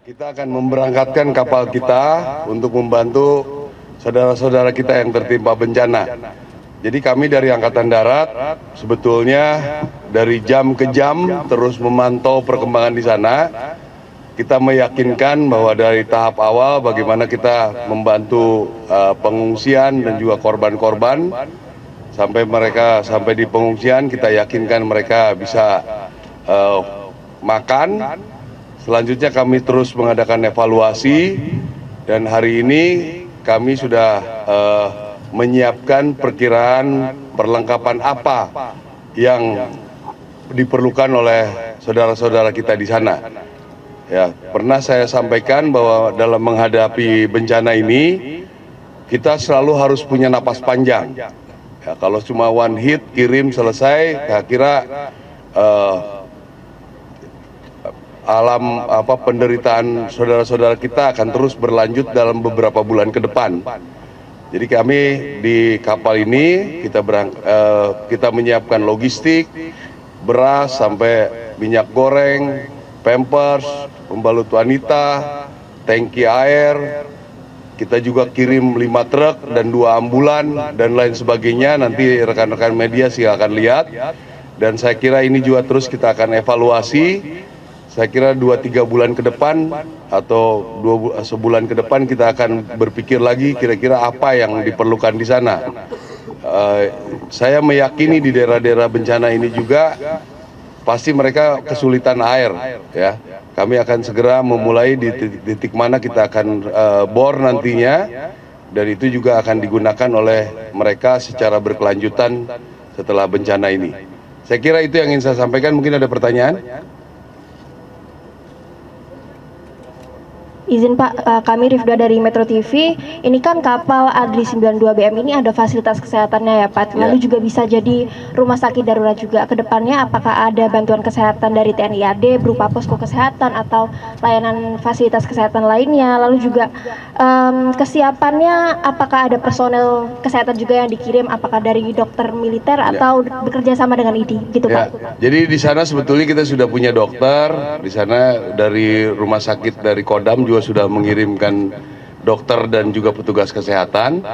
Kita akan memberangkatkan kapal kita untuk membantu saudara-saudara kita yang tertimpa bencana. Jadi kami dari Angkatan Darat sebetulnya dari jam ke jam terus memantau perkembangan di sana. Kita meyakinkan bahwa dari tahap awal bagaimana kita membantu pengungsian dan juga korban-korban sampai di pengungsian kita yakinkan mereka bisa makan. Selanjutnya kami terus mengadakan evaluasi dan hari ini kami sudah menyiapkan perkiraan perlengkapan apa yang diperlukan oleh saudara-saudara kita di sana. Ya, pernah saya sampaikan bahwa dalam menghadapi bencana ini kita selalu harus punya napas panjang. Ya, kalau cuma one hit kirim selesai, saya kira penderitaan saudara-saudara kita akan terus berlanjut dalam beberapa bulan ke depan. Jadi kami di kapal ini kita menyiapkan logistik, beras sampai minyak goreng, pampers, pembalut wanita, tangki air. Kita juga kirim 5 truk dan 2 ambulan dan lain sebagainya. Nanti rekan-rekan media silakan lihat. Dan saya kira ini juga terus kita akan evaluasi. Saya kira 2-3 bulan ke depan atau sebulan ke depan kita akan berpikir lagi kira-kira apa yang diperlukan di sana. Saya meyakini di daerah-daerah bencana ini juga pasti mereka kesulitan air. Ya, kami akan segera memulai di titik mana kita akan bor nantinya, dan itu juga akan digunakan oleh mereka secara berkelanjutan setelah bencana ini. Saya kira itu yang ingin saya sampaikan. Mungkin ada pertanyaan? Izin Pak, kami Rifda dari Metro TV. Ini kan kapal Adri 92 BM ini ada fasilitas kesehatannya ya Pak. Lalu juga bisa jadi rumah sakit darurat juga. Kedepannya apakah ada bantuan kesehatan dari TNI AD berupa posko kesehatan atau layanan fasilitas kesehatan lainnya? Lalu juga kesiapannya apakah ada personel kesehatan juga yang dikirim? Apakah dari dokter militer atau bekerja sama dengan ID? Gitu Pak. Jadi di sana sebetulnya kita sudah punya dokter. Di sana dari rumah sakit dari Kodam juga sudah mengirimkan dokter dan juga petugas kesehatan.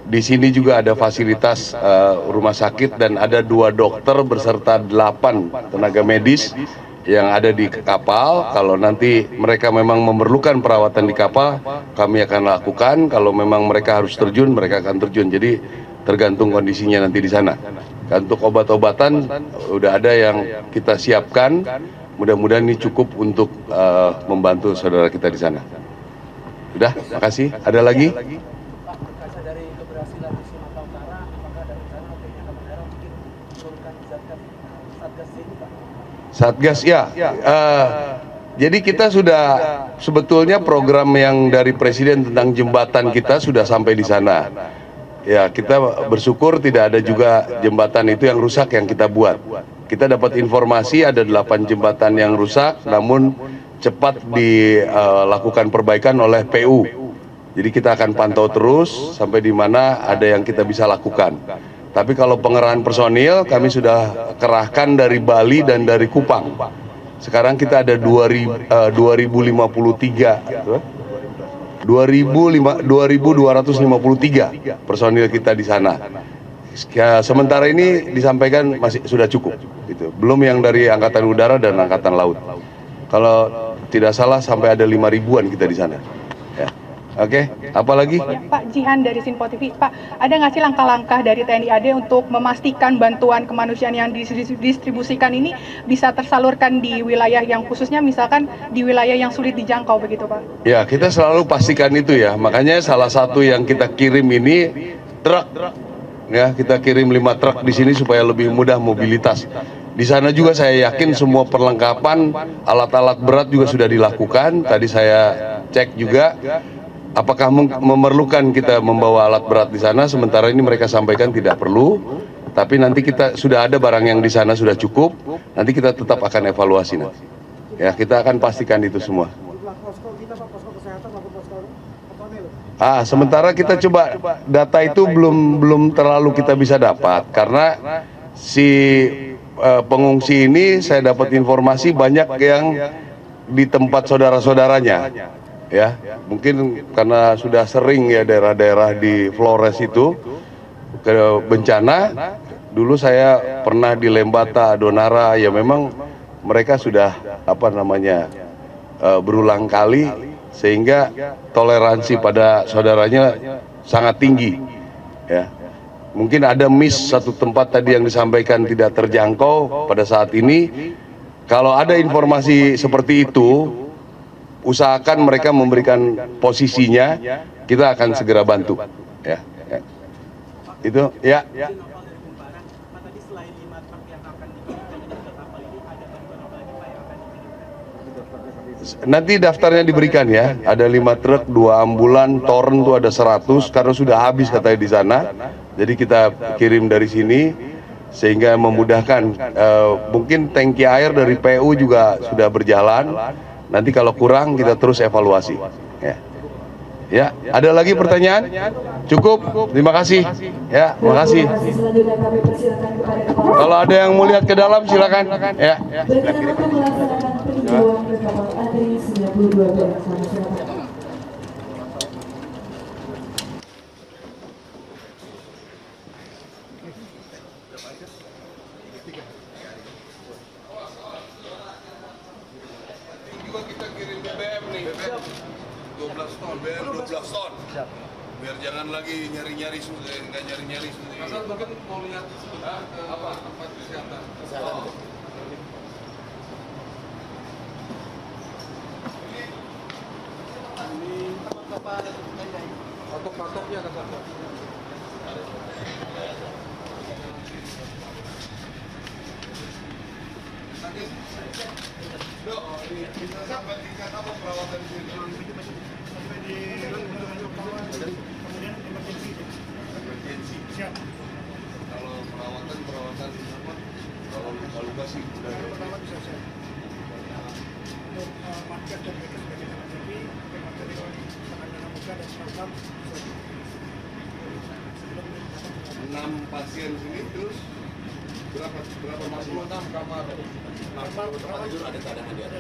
Di sini juga ada fasilitas rumah sakit dan ada 2 dokter beserta 8 tenaga medis yang ada di kapal. Kalau nanti mereka memang memerlukan perawatan di kapal, kami akan lakukan. Kalau memang mereka harus terjun, mereka akan terjun. Jadi tergantung kondisinya nanti di sana. Untuk obat-obatan udah ada yang kita siapkan. Mudah-mudahan ini cukup untuk membantu saudara kita di sana. Sudah, makasih. Ada lagi? Berkaca dari keberhasilan di Sumatera Utara, apakah ada rencana OPK Kamera mungkin menurunkan Satgas ini Pak? Satgas ya. Jadi kita sudah sebetulnya program yang dari Presiden tentang jembatan kita sudah sampai di sana. Ya, kita bersyukur tidak ada juga jembatan itu yang rusak yang kita buat. Kita dapat informasi ada 8 jembatan yang rusak, namun cepat dilakukan perbaikan oleh PU. Jadi kita akan pantau terus sampai di mana ada yang kita bisa lakukan. Tapi kalau pengerahan personil kami sudah kerahkan dari Bali dan dari Kupang. Sekarang kita ada 2.253 personil kita di sana. Sementara ini disampaikan masih sudah cukup, gitu. Belum yang dari Angkatan Udara dan Angkatan Laut. Kalau tidak salah sampai ada 5.000-an kita di sana. Ya. Oke, apalagi? Ya, Pak Jihan dari Sinpo TV. Pak, ada nggak sih langkah-langkah dari TNI AD untuk memastikan bantuan kemanusiaan yang didistribusikan ini bisa tersalurkan di wilayah yang khususnya misalkan di wilayah yang sulit dijangkau begitu Pak? Ya, kita selalu pastikan itu ya. Makanya salah satu yang kita kirim ini truk. Ya, kita kirim 5 truk di sini supaya lebih mudah mobilitas. Di sana juga saya yakin semua perlengkapan alat-alat berat juga sudah dilakukan. Tadi saya cek juga apakah memerlukan kita membawa alat berat di sana. Sementara ini mereka sampaikan tidak perlu. Tapi nanti kita sudah ada barang yang di sana sudah cukup. Nanti kita tetap akan evaluasi nanti. Ya, kita akan pastikan itu semua. Posko kita Pak, posko kesehatan maupun posko personil. Sementara kita coba data itu belum terlalu kita bisa dapat karena si pengungsi ini saya dapat informasi banyak yang di tempat saudara-saudaranya, ya. Mungkin karena sudah sering ya daerah-daerah di Flores itu ke bencana. Dulu saya pernah di Lembata, Donara, ya memang mereka sudah berulang kali, sehingga toleransi pada saudaranya sangat tinggi, ya. Mungkin ada miss satu tempat tadi yang disampaikan tidak terjangkau pada saat ini. Kalau ada informasi seperti itu, usahakan mereka memberikan posisinya, kita akan segera bantu. Ya, ya. Itu, ya. Tadi selain 5 truk yang akan dikirimkan ke kapal ini, ada bantuan apa lagi Pak yang akan dikirimkan? Nanti daftarnya diberikan ya. Ada 5 truk, 2 ambulan, toren tuh ada 100 karena sudah habis katanya di sana. Jadi kita kirim dari sini sehingga memudahkan. Mungkin tangki air dari PU juga sudah berjalan. Nanti kalau kurang kita terus evaluasi. Ya. Ya, ada lagi pertanyaan? Cukup. Terima kasih. Ya, terima kasih. Kalau ada yang mau lihat ke dalam silakan. Ya. Bagaimana melaksanakan peninjauan ke kapal Adri 92 BM? Silakan. Juga kita kirim BBM nih. 12 ton, BBM 12 ton. Biar jangan lagi nyari-nyari nggak nyari-nyari semua. Asal mungkin mau lihat sebentar apa tempat kesehatan. Ini kapal patok-patoknya kan Pak. Dok, bisa sampai tingkat apa perawatan di sini? Sampai di kemudian emergensi. Emergensi. Siap. Kalau perawatan apa? Kalau luka-luka sih udah. Yang pertama bisa siap. Untuk market dan mereka sudah kita jadi material tangan dan muka dan seragam. 6 pasien sini terus berapa masuk? 6 kamar. Kamar tidur Ada cadangan di ada.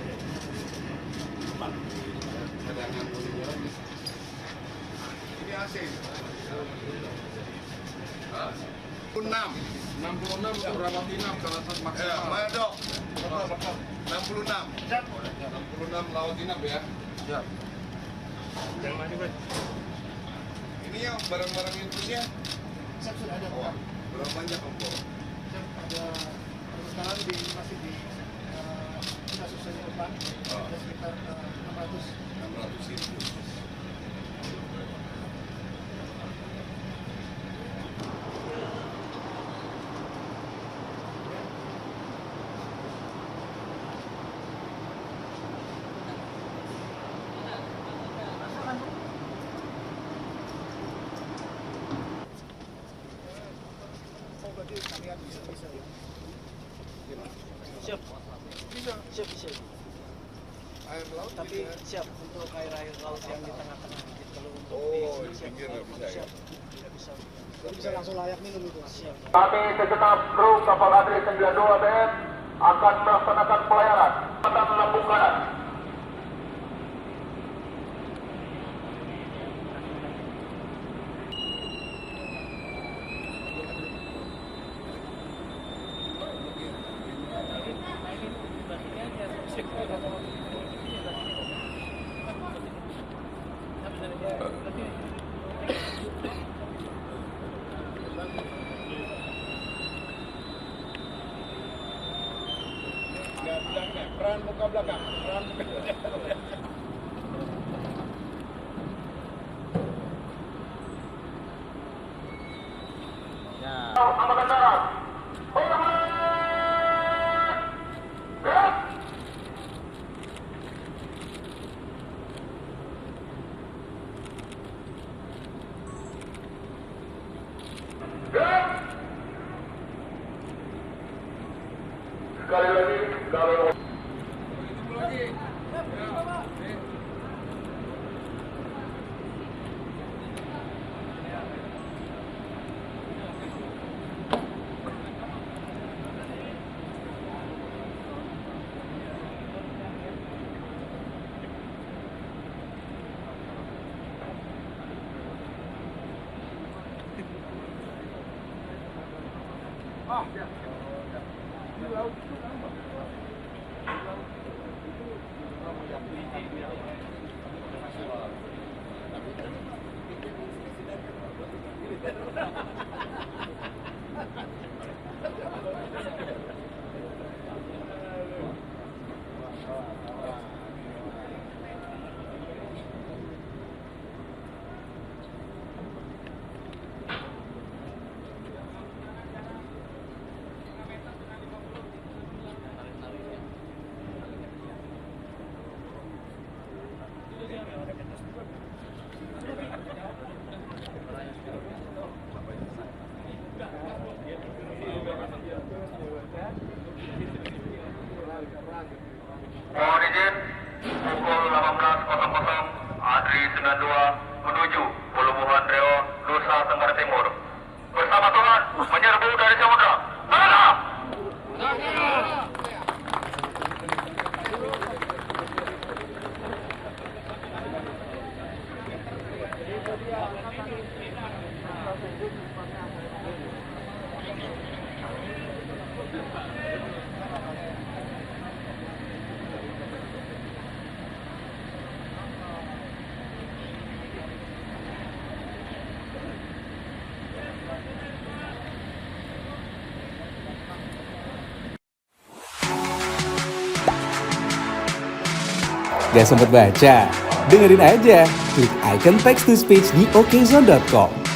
Cadangan ini AC. 66. 66 berapa inap kalau maksimal? Ya, mana dok? 66. 66 laut inap ya. Ya. Ini yang barang-barang infusnya siap sudah ada. oh, berapa banyak om? Siap ada sekarang masih di sudah selesai di depan. Ada sekitar 600. 600 infus. Oh berarti kalian bisa ya. Siap. Siap. Air laut Tapi bisa. siap untuk air laut yang di tengah-tengah. Kalau untuk Di siap. pinggir nggak bisa ya? Siap. Tidak bisa. Jadi bisa langsung layak minum itu. Siap. Kami segenap kru kapal Adri 92 BM akan melaksanakan pelayaran atas lambung kanan. Peran muka belakang. Peran muka belakang. Angkatan darat. Sekali lagi, kalau Mohon izin, pukul 18.00, Adri 92 menuju Pelabuhan Reo, Nusa Tenggara Timur. Bersama Tuhan, menyerbu dari samudra. Sana! Gak sempet baca? Dengerin aja, klik icon text to speech di okezone.com.